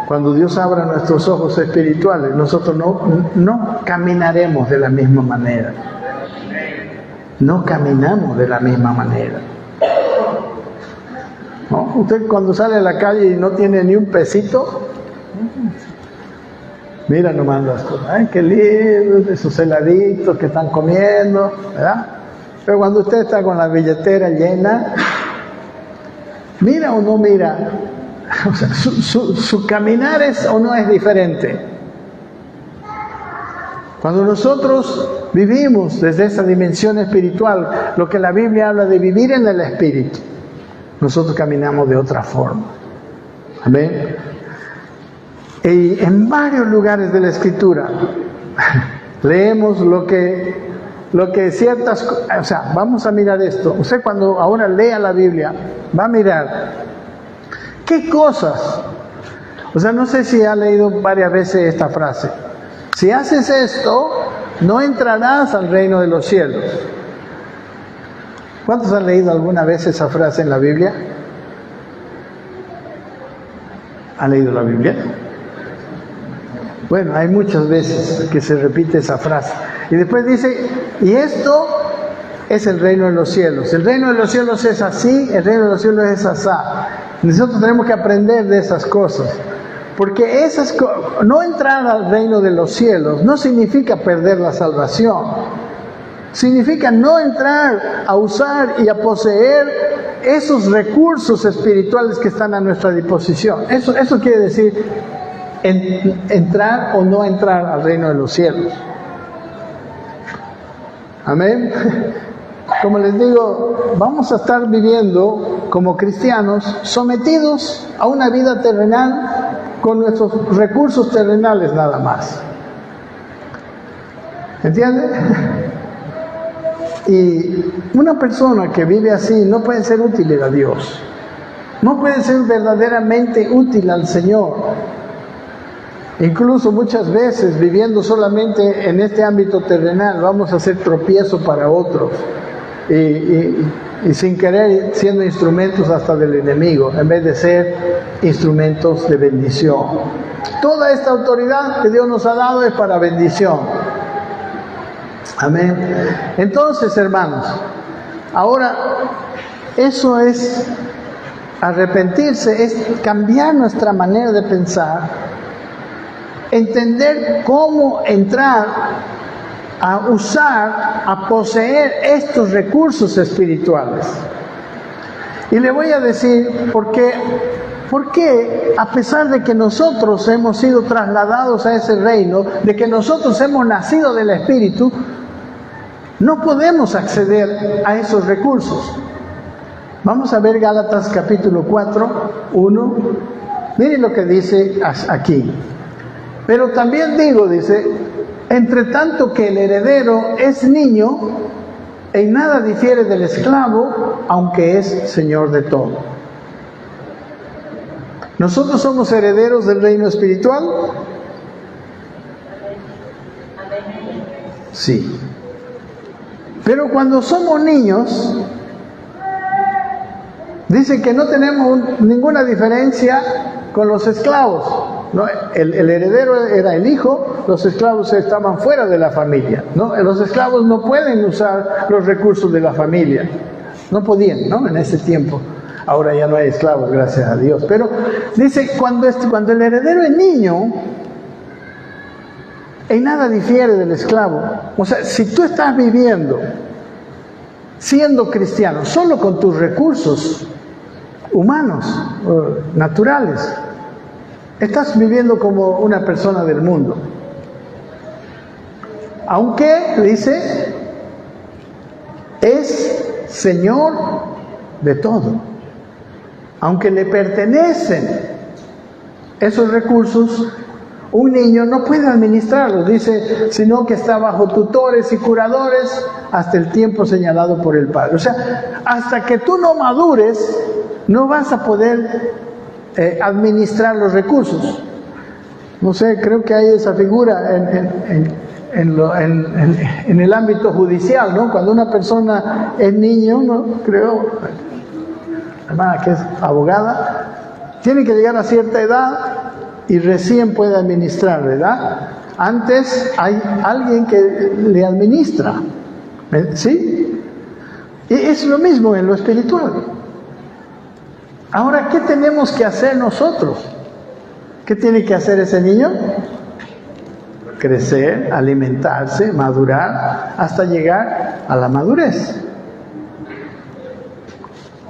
Cuando Dios abra nuestros ojos espirituales, nosotros no caminaremos de la misma manera. No caminamos de la misma manera. ¿No? Usted cuando sale a la calle y no tiene ni un pesito, mira nomás las cosas. Ay, qué lindo, esos heladitos que están comiendo, ¿verdad? Pero cuando usted está con la billetera llena, ¿mira o no mira? O sea, su caminar es o no es diferente. Cuando nosotros vivimos desde esa dimensión espiritual, lo que la Biblia habla de vivir en el Espíritu, nosotros caminamos de otra forma. Amén. Y en varios lugares de la Escritura leemos lo que ciertas, o sea, vamos a mirar esto. Usted cuando ahora lea la Biblia va a mirar qué cosas. O sea, no sé si ha leído varias veces esta frase: si haces esto, no entrarás al reino de los cielos. ¿Cuántos han leído alguna vez esa frase en la Biblia? ¿Han leído la Biblia? Bueno, hay muchas veces que se repite esa frase. Y después dice: y esto es el reino de los cielos. El reino de los cielos es así, el reino de los cielos es asá. Nosotros tenemos que aprender de esas cosas. Porque no entrar al reino de los cielos no significa perder la salvación. Significa no entrar a usar y a poseer esos recursos espirituales que están a nuestra disposición. Eso quiere decir entrar o no entrar al reino de los cielos. Amén. Como les digo, vamos a estar viviendo como cristianos sometidos a una vida terrenal con nuestros recursos terrenales nada más. ¿Entiende? Y una persona que vive así no puede ser útil a Dios. No puede ser verdaderamente útil al Señor. Incluso muchas veces, viviendo solamente en este ámbito terrenal, vamos a ser tropiezo para otros. y sin querer siendo instrumentos hasta del enemigo, en vez de ser instrumentos de bendición. Toda esta autoridad que Dios nos ha dado es para bendición. Amén. Entonces, hermanos, ahora eso es arrepentirse, es cambiar nuestra manera de pensar, entender cómo entrar a usar, a poseer estos recursos espirituales. Y le voy a decir por qué, a pesar de que nosotros hemos sido trasladados a ese reino, de que nosotros hemos nacido del Espíritu, no podemos acceder a esos recursos. Vamos a ver Gálatas capítulo 4, 1. Miren lo que dice aquí. Pero también digo, dice, entre tanto que el heredero es niño, en nada difiere del esclavo, aunque es señor de todo. ¿Nosotros somos herederos del reino espiritual? Sí. Pero cuando somos niños, dice que no tenemos ninguna diferencia con los esclavos, ¿no? El heredero era el hijo, los esclavos estaban fuera de la familia, ¿no? Los esclavos no pueden usar los recursos de la familia, no podían, ¿no? En ese tiempo. Ahora ya no hay esclavos, gracias a Dios. Pero dice, cuando el heredero es niño, en nada difiere del esclavo. O sea, si tú estás viviendo, siendo cristiano, solo con tus recursos humanos, naturales, estás viviendo como una persona del mundo. Aunque, dice, es Señor de todo. Aunque le pertenecen esos recursos, un niño no puede administrarlos, dice, sino que está bajo tutores y curadores hasta el tiempo señalado por el Padre. O sea, hasta que tú no madures, no vas a poder administrar los recursos. No sé, creo que hay esa figura en el ámbito judicial, ¿no? Cuando una persona es niño, ¿no? Creo, hermana que es abogada, tiene que llegar a cierta edad y recién puede administrar, ¿verdad? Antes hay alguien que le administra, ¿sí? Y es lo mismo en lo espiritual. Ahora, ¿qué tenemos que hacer nosotros? ¿Qué tiene que hacer ese niño? Crecer, alimentarse, madurar, hasta llegar a la madurez.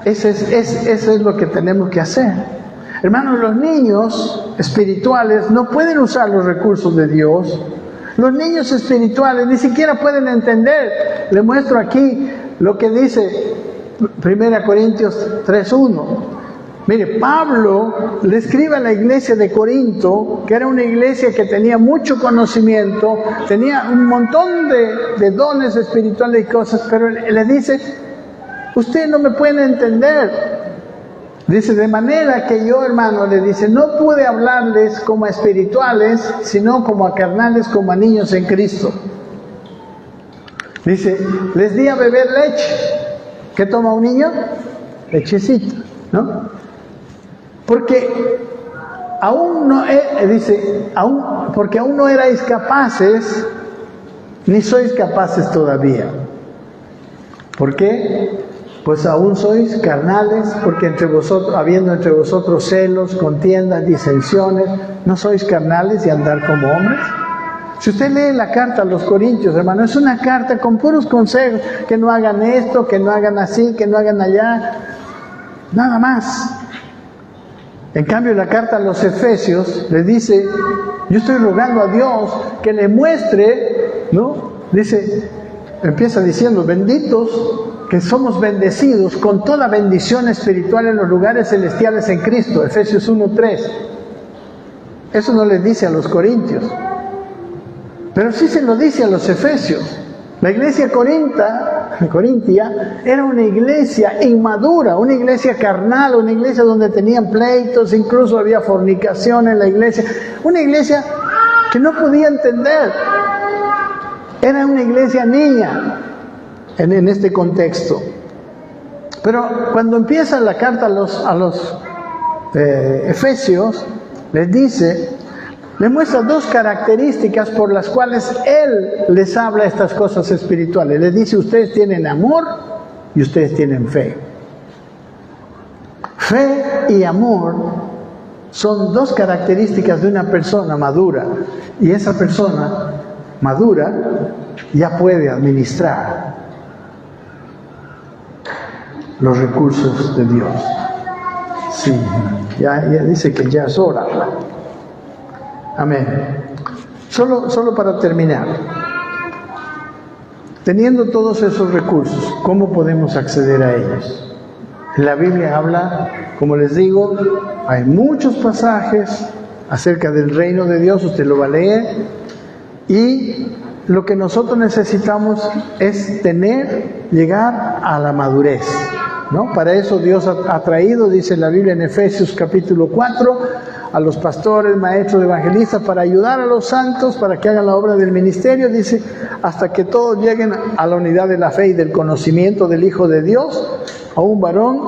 Eso es lo que tenemos que hacer. Hermanos, los niños espirituales no pueden usar los recursos de Dios. Los niños espirituales ni siquiera pueden entender. Le muestro aquí lo que dice 1 Corintios 3:1. Mire, Pablo le escribe a la iglesia de Corinto, que era una iglesia que tenía mucho conocimiento, tenía un montón de dones espirituales y cosas, pero le dice, ustedes no me pueden entender. Dice, de manera que yo, hermano, le dice, no pude hablarles como a espirituales, sino como a carnales, como a niños en Cristo. Dice, les di a beber leche. ¿Qué toma un niño? Lechecita, ¿no? Porque aún no, porque aún no erais capaces, ni sois capaces todavía. ¿Por qué? Pues aún sois carnales, porque habiendo entre vosotros celos, contiendas, disensiones, ¿no sois carnales y andar como hombres? Si usted lee la carta a los Corintios, hermano, es una carta con puros consejos, que no hagan esto, que no hagan así, que no hagan allá, nada más. En cambio, la carta a los Efesios le dice, yo estoy rogando a Dios que le muestre, ¿no? Dice, empieza diciendo, benditos que somos bendecidos con toda bendición espiritual en los lugares celestiales en Cristo, Efesios 1:3. Eso no les dice a los corintios, pero sí se lo dice a los efesios. La iglesia corintia era una iglesia inmadura, una iglesia carnal, una iglesia donde tenían pleitos, incluso había fornicación en la iglesia, una iglesia que no podía entender. Era una iglesia niña. en este contexto. Pero cuando empieza la carta a los Efesios, les muestra dos características por las cuales Él les habla estas cosas espirituales. Les dice, ustedes tienen amor y ustedes tienen fe. Fe y amor son dos características de una persona madura. Y esa persona madura ya puede administrar los recursos de Dios. Sí, ya dice que ya es hora. Amén. Solo para terminar. Teniendo todos esos recursos, ¿cómo podemos acceder a ellos? La Biblia habla, como les digo, hay muchos pasajes acerca del reino de Dios, usted lo va a leer, y lo que nosotros necesitamos es llegar a la madurez, ¿no? Para eso Dios ha traído, dice la Biblia en Efesios capítulo 4, a los pastores, maestros, evangelistas, para ayudar a los santos, para que hagan la obra del ministerio, dice, hasta que todos lleguen a la unidad de la fe y del conocimiento del Hijo de Dios, a un varón,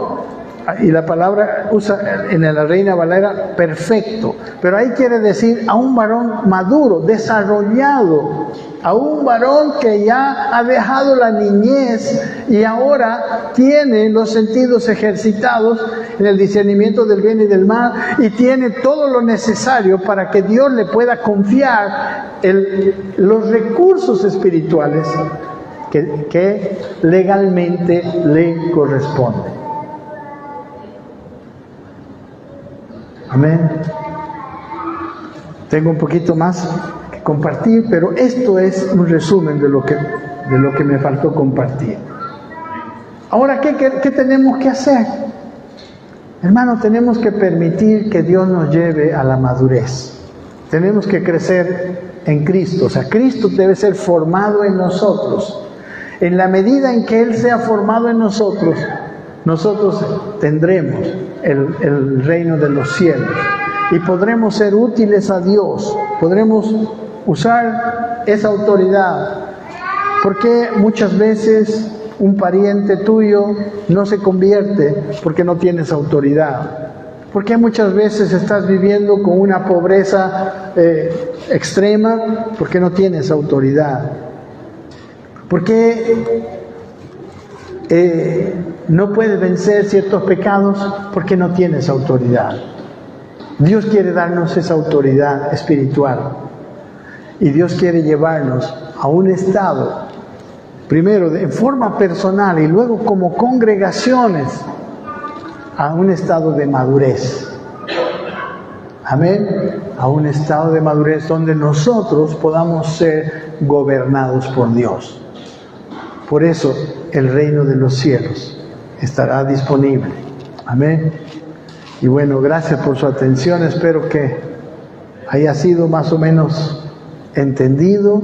y la palabra usa en la Reina Valera, perfecto, pero ahí quiere decir a un varón maduro, desarrollado, a un varón que ya ha dejado la niñez y ahora tiene los sentidos ejercitados en el discernimiento del bien y del mal y tiene todo lo necesario para que Dios le pueda confiar los recursos espirituales que legalmente le corresponden. Amén. Tengo un poquito más que compartir, pero esto es un resumen de lo que me faltó compartir. Ahora, ¿qué tenemos que hacer? Hermano, tenemos que permitir que Dios nos lleve a la madurez. Tenemos que crecer en Cristo. O sea, Cristo debe ser formado en nosotros. En la medida en que Él sea formado en nosotros, nosotros tendremos el reino de los cielos y podremos ser útiles a Dios, podremos usar esa autoridad. Porque muchas veces un pariente tuyo no se convierte porque no tienes autoridad? Porque muchas veces estás viviendo con una pobreza extrema porque no tienes autoridad? Porque no puedes vencer ciertos pecados porque no tienes autoridad. Dios quiere darnos esa autoridad espiritual y Dios quiere llevarnos a un estado, primero en forma personal y luego como congregaciones, a un estado de madurez. Amén. A un estado de madurez donde nosotros podamos ser gobernados por Dios. Por eso el reino de los cielos estará disponible. Amén. Y bueno, gracias por su atención. Espero que haya sido más o menos entendido.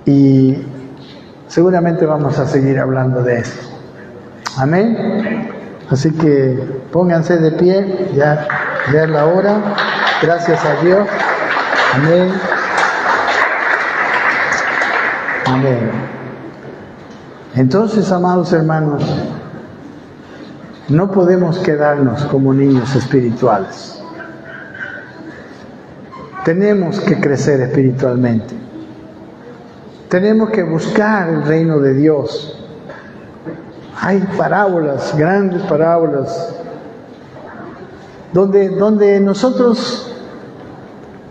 Y seguramente vamos a seguir hablando de esto. Amén. Así que pónganse de pie. Ya es la hora. Gracias a Dios. Amén. Amén. Entonces, amados hermanos, no podemos quedarnos como niños espirituales. Tenemos que crecer espiritualmente. Tenemos que buscar el reino de Dios. Hay parábolas, grandes parábolas, donde nosotros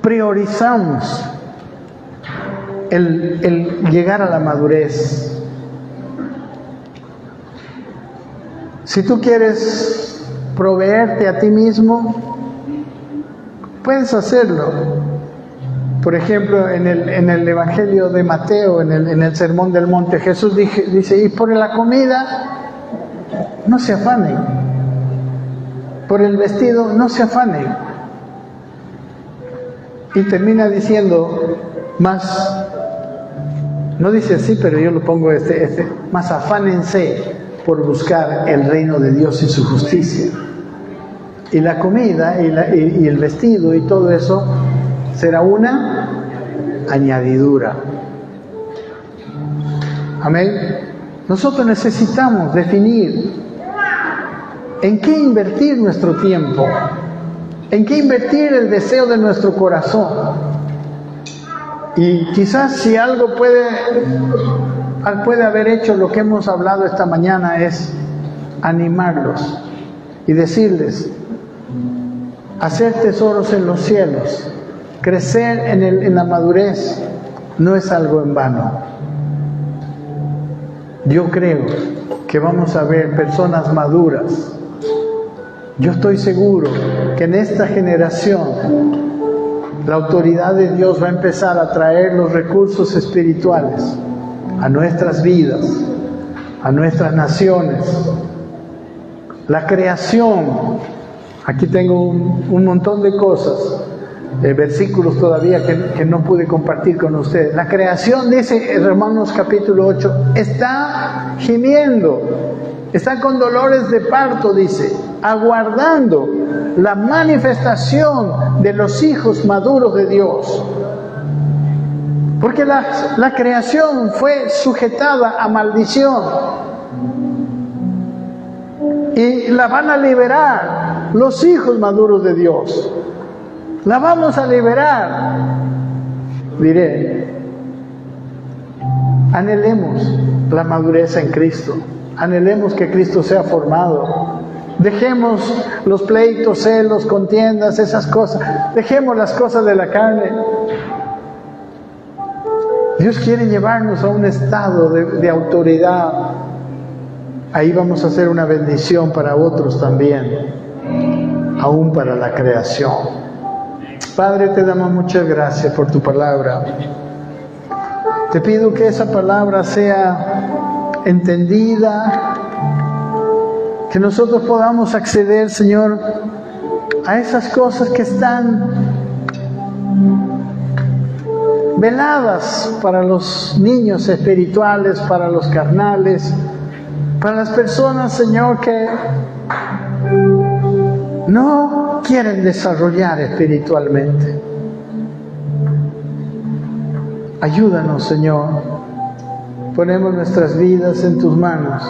priorizamos el llegar a la madurez. Si tú quieres proveerte a ti mismo, puedes hacerlo. Por ejemplo, en el Evangelio de Mateo, en el Sermón del Monte, Jesús dice, y por la comida, no se afanen. Por el vestido, no se afanen. Y termina diciendo, más, no dice así, pero yo lo pongo más afánense por buscar el reino de Dios y su justicia. Y la comida y el vestido y todo eso será una añadidura. Amén. Nosotros necesitamos definir en qué invertir nuestro tiempo, en qué invertir el deseo de nuestro corazón. Y quizás si algo puede haber hecho lo que hemos hablado esta mañana es animarlos y decirles: hacer tesoros en los cielos, crecer en la madurez, no es algo en vano. Yo creo que vamos a ver personas maduras. Yo estoy seguro que en esta generación la autoridad de Dios va a empezar a traer los recursos espirituales a nuestras vidas, a nuestras naciones. La creación, aquí tengo un montón de cosas, versículos todavía que no pude compartir con ustedes. La creación, dice en Romanos capítulo 8, está gimiendo, está con dolores de parto, dice, aguardando la manifestación de los hijos maduros de Dios. Porque la creación fue sujetada a maldición y la van a liberar los hijos maduros de Dios. La vamos a liberar. Diré, anhelemos la madurez en Cristo, anhelemos que Cristo sea formado. Dejemos los pleitos, celos, contiendas, esas cosas. Dejemos las cosas de la carne. Dios quiere llevarnos a un estado de autoridad. Ahí vamos a hacer una bendición para otros también, aún para la creación. Padre, te damos muchas gracias por tu palabra. Te pido que esa palabra sea entendida, que nosotros podamos acceder, Señor, a esas cosas que están veladas para los niños espirituales, para los carnales, para las personas, Señor, que no quieren desarrollar espiritualmente. Ayúdanos, Señor. Ponemos nuestras vidas en tus manos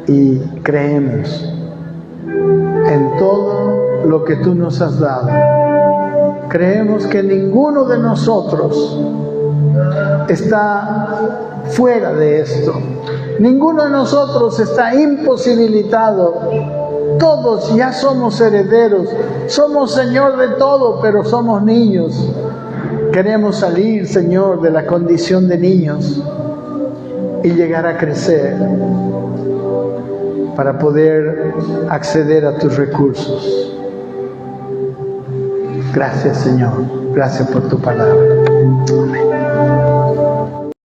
y creemos en todo lo que tú nos has dado. Creemos que ninguno de nosotros está fuera de esto. Ninguno de nosotros está imposibilitado. Todos ya somos herederos. Somos Señor de todo, pero somos niños. Queremos salir, Señor, de la condición de niños y llegar a crecer para poder acceder a tus recursos. Gracias, Señor. Gracias por tu palabra. Amén.